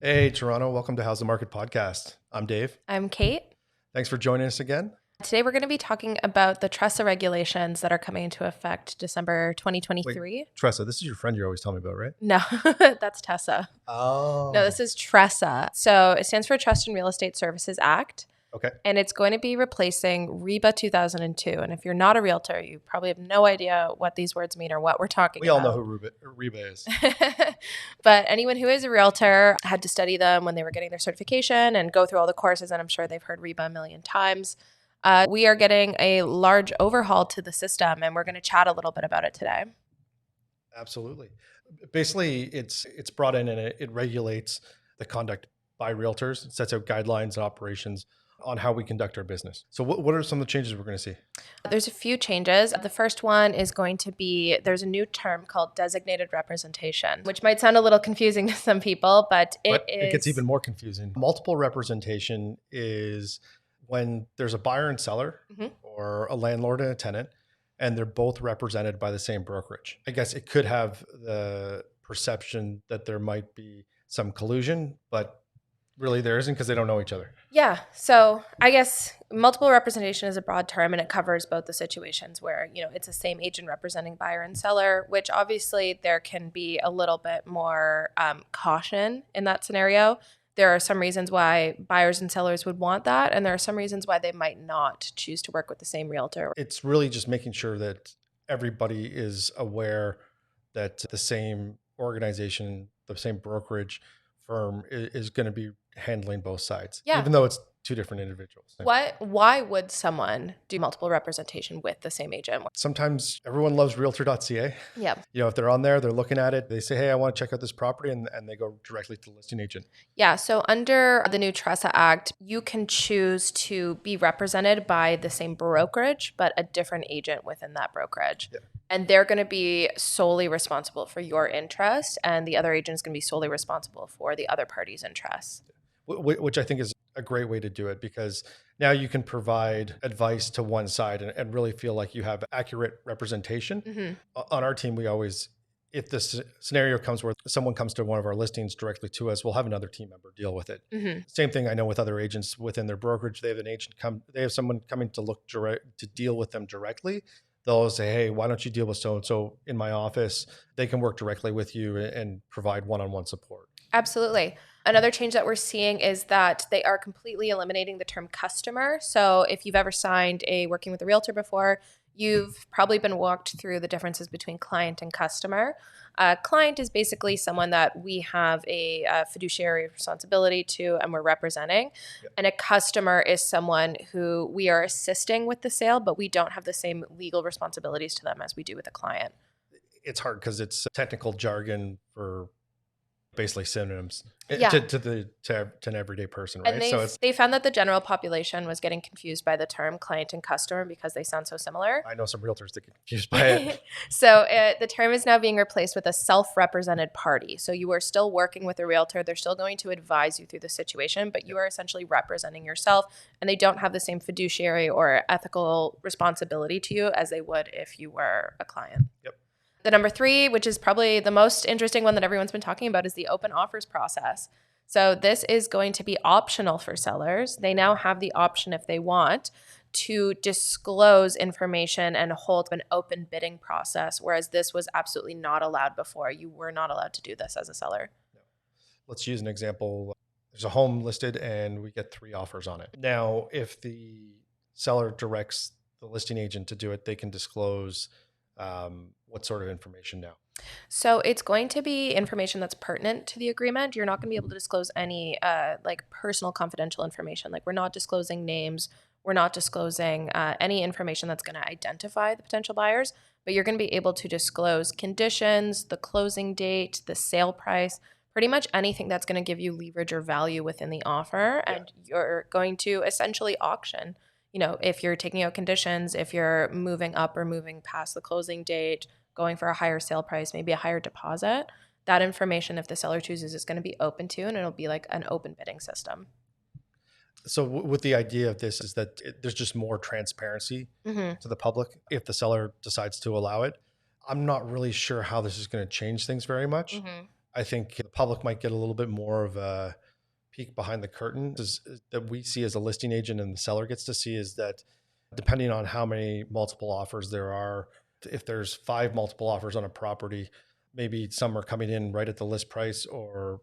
Hey, Toronto. Welcome to How's the Market podcast. I'm Dave. I'm Kate. Thanks for joining us again. Today we're going to be talking about the TRESA regulations that are coming into effect December Wait, 2023. Teresa, this is your friend you're always telling me about, right? No, that's TESA. No, Oh, this is TRESA. So it stands for Trust and Real Estate Services Act, okay. and it's going to be replacing REBA 2002. And if you're not a realtor, you probably have no idea what these words mean or what we're talking We all know about. who Reba is. But anyone who is a realtor had to study them when they were getting their certification and go through all the courses, and I'm sure they've heard REBA a million times. We are getting a large overhaul to the system, and we're going to chat a little bit about it today. Absolutely. Basically, it's brought in and it regulates the conduct by realtors. It sets out guidelines and operations on how we conduct our business. So what are some of the changes we're going to see? There's a few changes. The first one is going to be there's a new term called designated representation, which might sound a little confusing to some people, but It gets even more confusing. Multiple representation is when there's a buyer and seller Mhm. or a landlord and a tenant, and they're both represented by the same brokerage. I guess it could have the perception that there might be some collusion, but really there isn't because they don't know each other. Yeah. So I guess multiple representation is a broad term and it covers both the situations where, it's the same agent representing buyer and seller, which obviously there can be a little bit more caution in that scenario. There are some reasons why buyers and sellers would want that, and there are some reasons why they might not choose to work with the same realtor. It's really just making sure that everybody is aware that the same organization, the same brokerage firm is going to be handling both sides, Yeah. even though it's two different individuals. Why would someone do multiple representation with the same agent? Sometimes everyone loves realtor.ca. Yeah. If they're on there, they're looking at it, they say, hey, I want to check out this property, and they go directly to the listing agent. Yeah. So under the new TRESA Act, you can choose to be represented by the same brokerage, but a different agent within that brokerage. Yeah. And they're going to be solely responsible for your interest, and the other agent is going to be solely responsible for the other party's interests. Which I think is a great way to do it, because now you can provide advice to one side and really feel like you have accurate representation. Mm-hmm. On our team, we always, if this scenario comes where someone comes to one of our listings directly to us, we'll have another team member deal with it. Mm-hmm. Same thing I know with other agents within their brokerage. They have someone coming to deal with them directly. They'll say, hey, why don't you deal with so-and-so in my office? They can work directly with you and provide one-on-one support. Absolutely. Another change that we're seeing is that they are completely eliminating the term customer. So if you've ever signed a working with a realtor before, you've probably been walked through the differences between client and customer. Client is basically someone that we have a fiduciary responsibility to and we're representing. Yep. And a customer is someone who we are assisting with the sale, but we don't have the same legal responsibilities to them as we do with a client. It's hard because it's technical jargon for basically synonyms Yeah. to an everyday person, right? And they found that the general population was getting confused by the term client and customer because they sound so similar. I know some realtors that get confused by it. So the term is now being replaced with a self-represented party. So you are still working with a realtor. They're still going to advise you through the situation, but you are essentially representing yourself, and they don't have the same fiduciary or ethical responsibility to you as they would if you were a client. Yep. The number 3, which is probably the most interesting one that everyone's been talking about, is the open offers process. So this is going to be optional for sellers. They now have the option, if they want, to disclose information and hold an open bidding process, whereas this was absolutely not allowed before. You were not allowed to do this as a seller. Let's use an example. There's a home listed and we get 3 offers on it. Now, if the seller directs the listing agent to do it, they can disclose what sort of information now? So it's going to be information that's pertinent to the agreement. You're not going to be able to disclose any personal confidential information. Like, we're not disclosing names. We're not disclosing any information that's going to identify the potential buyers, but you're going to be able to disclose conditions, the closing date, the sale price, pretty much anything that's going to give you leverage or value within the offer. Yeah. And you're going to essentially auction. If you're taking out conditions, if you're moving up or moving past the closing date, going for a higher sale price, maybe a higher deposit, that information, if the seller chooses, is going to be open to, and it'll be like an open bidding system. So with the idea of this is that there's just more transparency Mm-hmm. to the public if the seller decides to allow it. I'm not really sure how this is going to change things very much. Mm-hmm. I think the public might get a little bit more of a peek behind the curtain that we see as a listing agent and the seller gets to see is that depending on how many multiple offers there are, if there's 5 multiple offers on a property, maybe some are coming in right at the list price or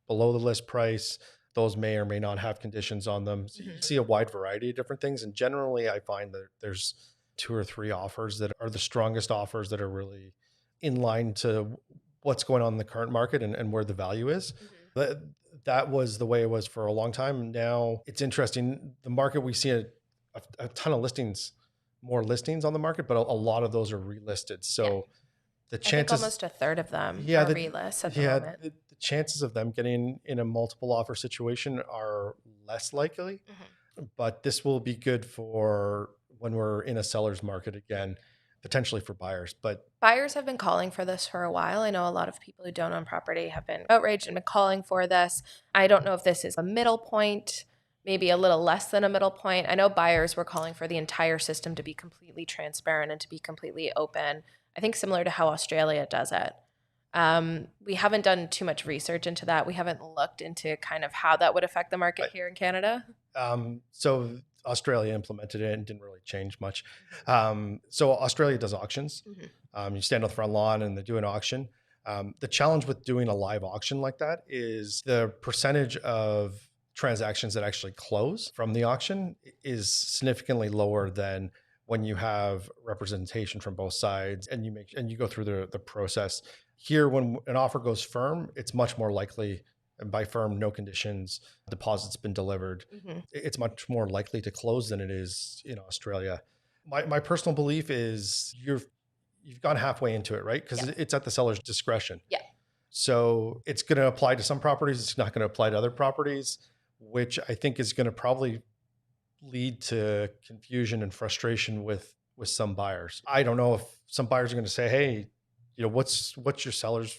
below the list price. Those may or may not have conditions on them. So you see a wide variety of different things. And generally, I find that there's 2 or 3 offers that are the strongest offers that are really in line to what's going on in the current market and where the value is. That, that was the way it was for a long time. Now it's interesting. The market, we see a ton of listings, more listings on the market, but a lot of those are relisted. So the I think chances, almost a third of them yeah, are relists at the moment. the chances of them getting in a multiple offer situation are less likely, but this will be good for when we're in a seller's market again, potentially for buyers. But Buyers have been calling for this for a while. I know a lot of people who don't own property have been outraged and been calling for this. I don't know if this is a middle point, maybe a little less than a middle point. I know buyers were calling for the entire system to be completely transparent and to be completely open. I think similar to how Australia does it. We haven't done too much research into that. We haven't looked into kind of how that would affect the market here in Canada. So Australia implemented it and didn't really change much. So Australia does auctions. You stand on the front lawn and they do an auction. The challenge with doing a live auction like that is the percentage of transactions that actually close from the auction is significantly lower than when you have representation from both sides and you go through the process. Here, when an offer goes firm, it's much more likely, and by firm, no conditions, deposit's been delivered. It's much more likely to close than it is in Australia. My personal belief is you've gone halfway into it, right? Because it's at the seller's discretion. Yeah. So it's going to apply to some properties. It's not going to apply to other properties, which I think is going to probably lead to confusion and frustration with some buyers. I don't know if some buyers are going to say, hey, what's your seller's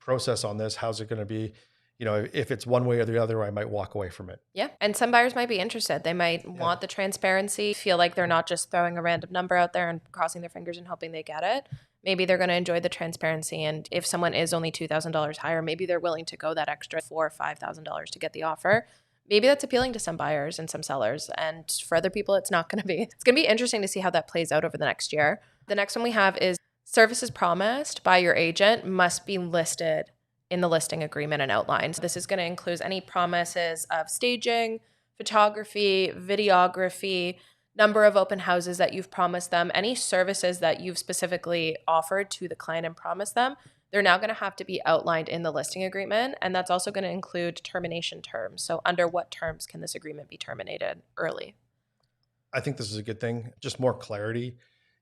process on this? How's it going to be? If it's one way or the other, I might walk away from it. Yeah. And some buyers might be interested. They might want the transparency, feel like they're not just throwing a random number out there and crossing their fingers and hoping they get it. Maybe they're going to enjoy the transparency. And if someone is only $2,000 higher, maybe they're willing to go that extra $4,000 or $5,000 to get the offer. Maybe that's appealing to some buyers and some sellers. And for other people, it's not going to be. It's going to be interesting to see how that plays out over the next year. The next one we have is services promised by your agent must be listed in the listing agreement and outlined. This is going to include any promises of staging, photography, videography, number of open houses that you've promised them, any services that you've specifically offered to the client and promised them. They're now going to have to be outlined in the listing agreement, and that's also going to include termination terms. So under what terms can this agreement be terminated early? I think this is a good thing. Just more clarity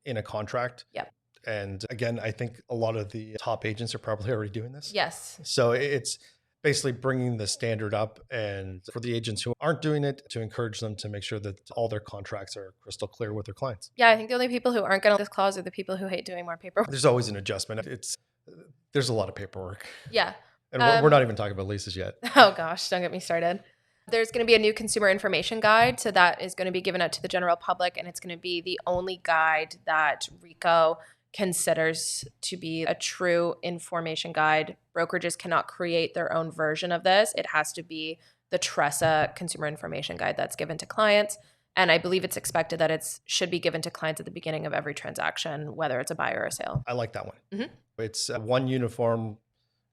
in a contract. Yep. And again, I think a lot of the top agents are probably already doing this. Yes. So it's basically bringing the standard up, and for the agents who aren't doing it, to encourage them to make sure that all their contracts are crystal clear with their clients. Yeah, I think the only people who aren't going to this clause are the people who hate doing more paperwork. There's always an adjustment. There's a lot of paperwork. Yeah. And we're not even talking about leases yet. Oh gosh, don't get me started. There's going to be a new consumer information guide. So that is going to be given out to the general public, and it's going to be the only guide that RICO considers to be a true information guide. Brokerages cannot create their own version of this. It has to be the TRESA consumer information guide that's given to clients. And I believe it's expected that it should be given to clients at the beginning of every transaction, whether it's a buy or a sale. I like that one. It's one uniform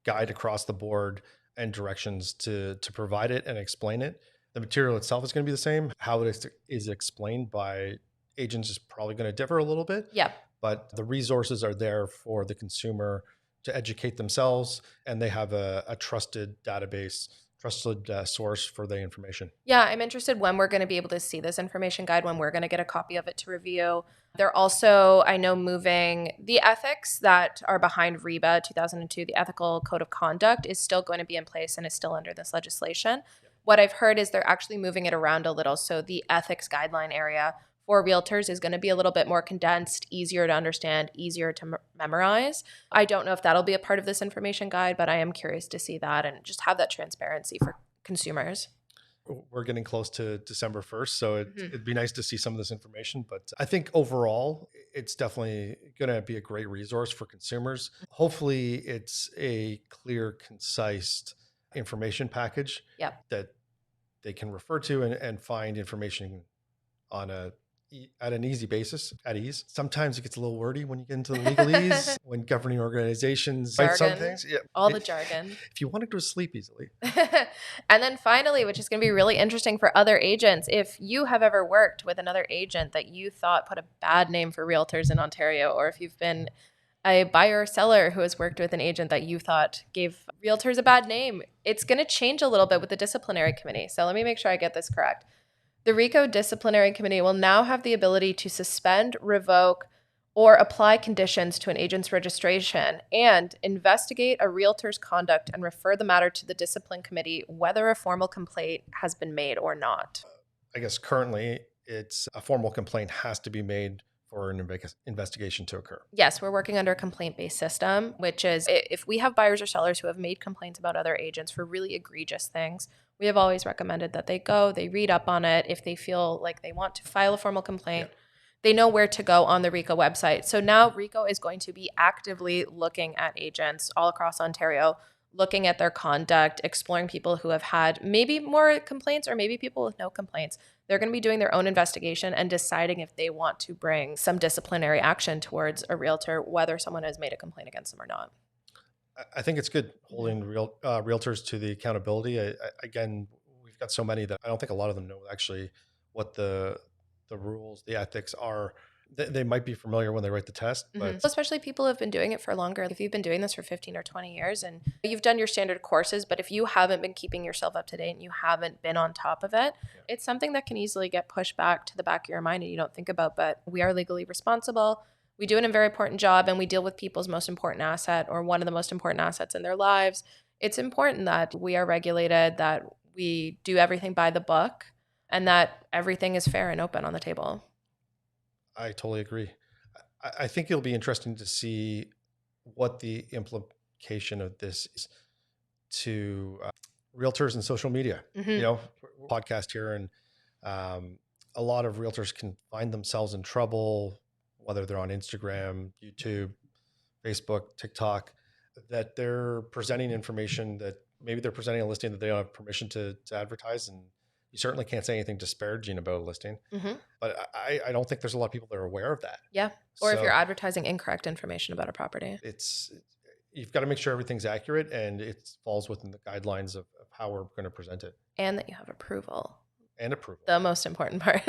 guide across the board and directions to provide it and explain it. The material itself is going to be the same. How it is explained by agents is probably going to differ a little bit. Yeah. But the resources are there for the consumer to educate themselves, and they have a trusted database, trusted source for the information. Yeah, I'm interested when we're going to be able to see this information guide, when we're going to get a copy of it to review. They're also, I know, moving the ethics that are behind REBA 2002, the Ethical Code of Conduct, is still going to be in place and is still under this legislation. What I've heard is they're actually moving it around a little. So the ethics guideline area for realtors is going to be a little bit more condensed, easier to understand, easier to memorize. I don't know if that'll be a part of this information guide, but I am curious to see that and just have that transparency for consumers. we're getting close to December 1st, so Mhm. it'd be nice to see some of this information. But I think overall, it's definitely going to be a great resource for consumers. Hopefully, it's a clear, concise information package Yep. that they can refer to and find information on at an easy basis, at ease. Sometimes it gets a little wordy when you get into the legalese, when governing organizations write some Jargon, things. Yeah, all the jargon. if you want to go to sleep easily. And then finally, which is going to be really interesting for other agents, if you have ever worked with another agent that you thought put a bad name for realtors in Ontario, or if you've been a buyer or seller who has worked with an agent that you thought gave realtors a bad name, it's going to change a little bit with the disciplinary committee. So let me make sure I get this correct. The RICO Disciplinary Committee will now have the ability to suspend, revoke, or apply conditions to an agent's registration and investigate a realtor's conduct and refer the matter to the discipline committee whether a formal complaint has been made or not. I guess currently it's a formal complaint has to be made for an investigation to occur. Yes, we're working under a complaint-based system, which is if we have buyers or sellers who have made complaints about other agents for really egregious things, we have always recommended that they read up on it. If they feel like they want to file a formal complaint, they know where to go on the RICO website. So now RICO is going to be actively looking at agents all across Ontario, looking at their conduct, exploring people who have had maybe more complaints or maybe people with no complaints. They're going to be doing their own investigation and deciding if they want to bring some disciplinary action towards a realtor, whether someone has made a complaint against them or not. I think it's good holding realtors to the accountability. Again, we've got so many that I don't think a lot of them know actually what the rules, the ethics are. They might be familiar when they write the test, but Especially people who have been doing it for longer. If you've been doing this for 15 or 20 years and you've done your standard courses, but if you haven't been keeping yourself up to date and you haven't been on top of it, it's something that can easily get pushed back to the back of your mind and you don't think about. But we are legally responsible. We do a very important job and we deal with people's most important asset or one of the most important assets in their lives. It's important that we are regulated, that we do everything by the book, and that everything is fair and open on the table. I totally agree. I think it'll be interesting to see what the implication of this is to realtors and social media. You know, podcast here, and a lot of realtors can find themselves in trouble, whether they're on Instagram, YouTube, Facebook, TikTok, that they're presenting information that maybe they're presenting a listing that they don't have permission to advertise, and you certainly can't say anything disparaging about a listing. But I don't think there's a lot of people that are aware of that. Yeah. Or if So you're advertising incorrect information about a property. you've got to make sure everything's accurate and it falls within the guidelines of how we're going to present it. And that you have approval. And approval. The most important part.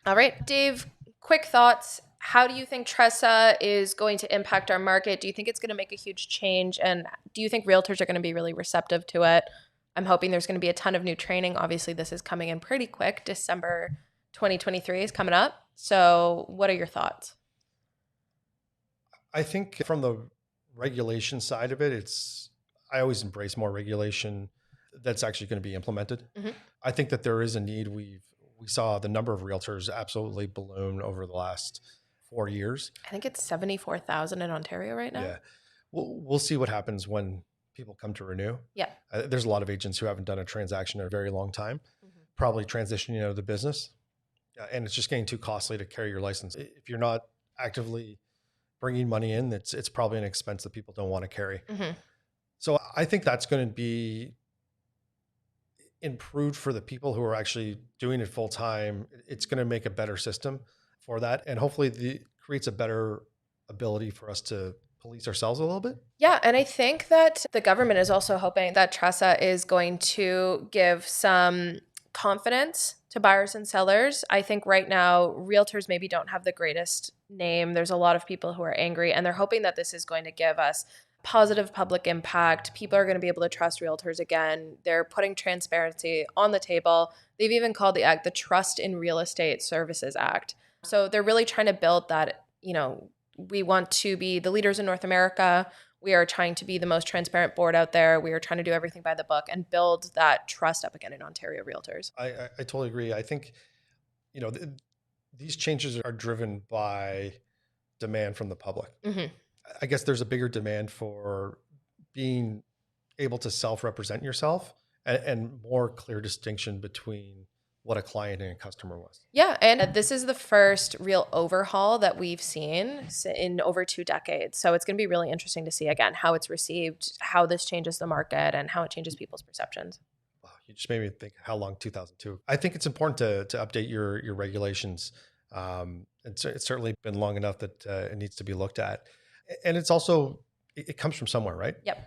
All right, Dave, quick thoughts. How do you think TRESA is going to impact our market? Do you think it's going to make a huge change? And do you think realtors are going to be really receptive to it? I'm hoping there's going to be a ton of new training. Obviously, this is coming in pretty quick. December 2023 is coming up. So what are your thoughts? I think from the regulation side of it, I always embrace more regulation that's actually going to be implemented. I think that there is a need. We saw the number of realtors absolutely balloon over the last 4 years. I think it's 74,000 in Ontario right now. Yeah. We'll see what happens when people come to renew. Yeah. There's a lot of agents who haven't done a transaction in a very long time, probably transitioning out of the business. And it's just getting too costly to carry your license. If you're not actively bringing money in, it's probably an expense that people don't want to carry. So I think that's going to be improved for the people who are actually doing it full time. It's going to make a better system for that. And hopefully creates a better ability for us to police ourselves a little bit. Yeah, and I think that the government is also hoping that TRESA is going to give some confidence to buyers and sellers. I think right now, realtors maybe don't have the greatest name. There's a lot of people who are angry, and they're hoping that this is going to give us positive public impact. People are going to be able to trust realtors again. They're putting transparency on the table. They've even called the act the Trust in Real Estate Services Act. So they're really trying to build that, we want to be the leaders in North America. We are trying to be the most transparent board out there. We are trying to do everything by the book and build that trust up again in Ontario realtors. I totally agree. I think, these changes are driven by demand from the public. I guess there's a bigger demand for being able to self-represent yourself and more clear distinction between what a client and a customer was. Yeah, and this is the first real overhaul that we've seen in over 2 decades. So it's going to be really interesting to see again how it's received, how this changes the market, and how it changes people's perceptions. Wow, you just made me think how long 2002. I think it's important to update your regulations. It's certainly been long enough that it needs to be looked at, and it's also it comes from somewhere, right? Yep.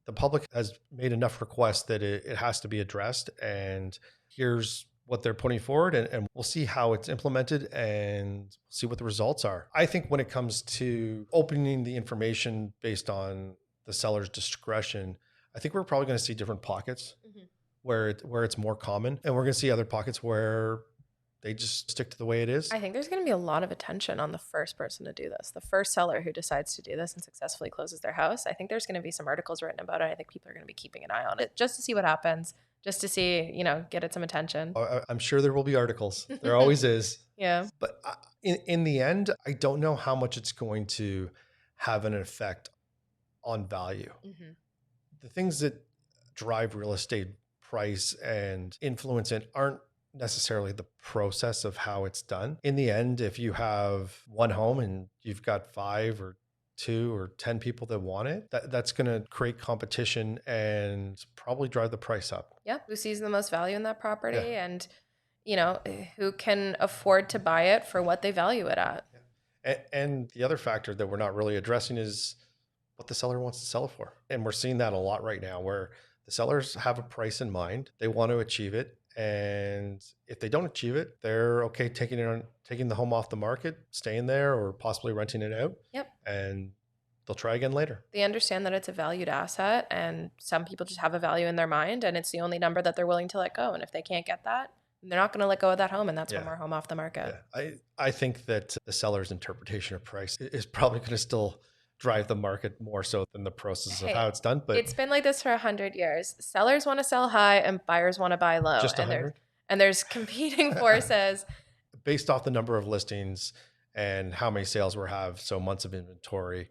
The public has made enough requests that it has to be addressed, and here's what they're putting forward, and we'll see how it's implemented and see what the results are. I think when it comes to opening the information based on the seller's discretion, I think we're probably going to see different pockets Mhm. where it's more common, and we're going to see other pockets where they just stick to the way it is. I think there's going to be a lot of attention on the first person to do this, the first seller who decides to do this and successfully closes their house. I think there's going to be some articles written about it. I think people are going to be keeping an eye on it just to see what happens, just to see, get it some attention. I'm sure there will be articles. There always is. Yeah. But in the end, I don't know how much it's going to have an effect on value. Hmm. The things that drive real estate price and influence it aren't necessarily the process of how it's done. In the end, if you have one home and you've got 5 or 2 or 10 people that want it, that's going to create competition and probably drive the price up. Yeah. Who sees the most value in that property Yeah. and, who can afford to buy it for what they value it at. And the other factor that we're not really addressing is what the seller wants to sell it for. And we're seeing that a lot right now where the sellers have a price in mind, they want to achieve it. And if they don't achieve it, they're okay taking the home off the market, staying there, or possibly renting it out. Yep. And they'll try again later. They understand that it's a valued asset, and some people just have a value in their mind, and it's the only number that they're willing to let go. And if they can't get that, they're not going to let go of that home, and that's when Yeah. we're home off the market. Yeah. I think that the seller's interpretation of price is probably going to still drive the market more so than the process of Hey, how it's done. But it's been like this for 100 years. Sellers want to sell high, and buyers want to buy low, just and 100. there's competing forces. Based off the number of listings and how many sales we have, so months of inventory,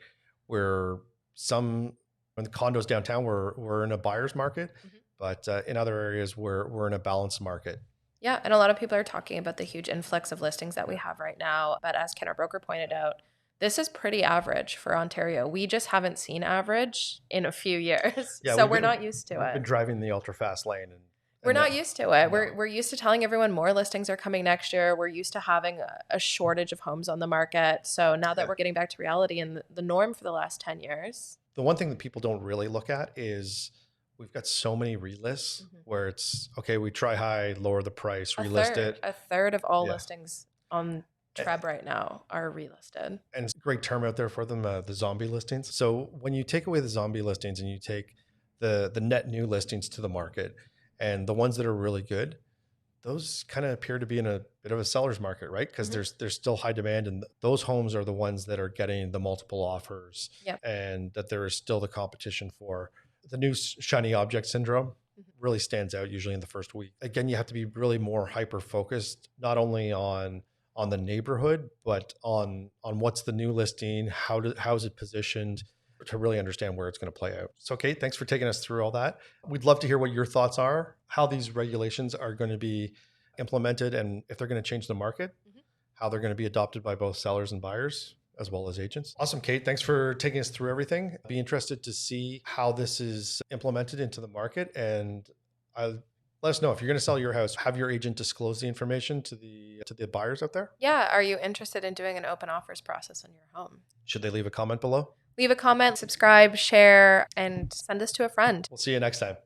where some when the condos downtown we're in a buyer's market, Mhm. but in other areas we're in a balanced market. Yeah, and a lot of people are talking about the huge influx of listings that we have right now. But as Ken, our broker, pointed out, this is pretty average for Ontario. We just haven't seen average in a few years. Yeah, So we're not used to we've been it. driving the ultra fast lane, We're and not used to it. no. We're used to telling everyone more listings are coming next year. We're used to having a shortage of homes on the market. So now that Yeah. we're getting back to reality and the norm for the last 10 years. The one thing that people don't really look at is we've got so many relists Mhm. where it's okay, we try high, lower the price, relist it. A third of all Yeah. listings on Treb right now are relisted. And it's a great term out there for them, the zombie listings. So when you take away the zombie listings and you take the net new listings to the market and the ones that are really good, those kind of appear to be in a bit of a seller's market, right? Because Mhm. there's still high demand, and those homes are the ones that are getting the multiple offers, Yep. and that there is still the competition for. The new shiny object syndrome Mhm. really stands out usually in the first week. Again, you have to be really more hyper focused, not only on the neighborhood, but on what's the new listing, how is it positioned, to really understand where it's going to play out. So, Kate, thanks for taking us through all that. We'd love to hear what your thoughts are, how these regulations are going to be implemented, and if they're going to change the market, Mhm. how they're going to be adopted by both sellers and buyers, as well as agents. Awesome, Kate. Thanks for taking us through everything. Be interested to see how this is implemented into the market. And let us know if you're going to sell your house, have your agent disclose the information to the buyers out there. Yeah. Are you interested in doing an open offers process on your home? Should they leave a comment below? Leave a comment, subscribe, share, and send this to a friend. We'll see you next time.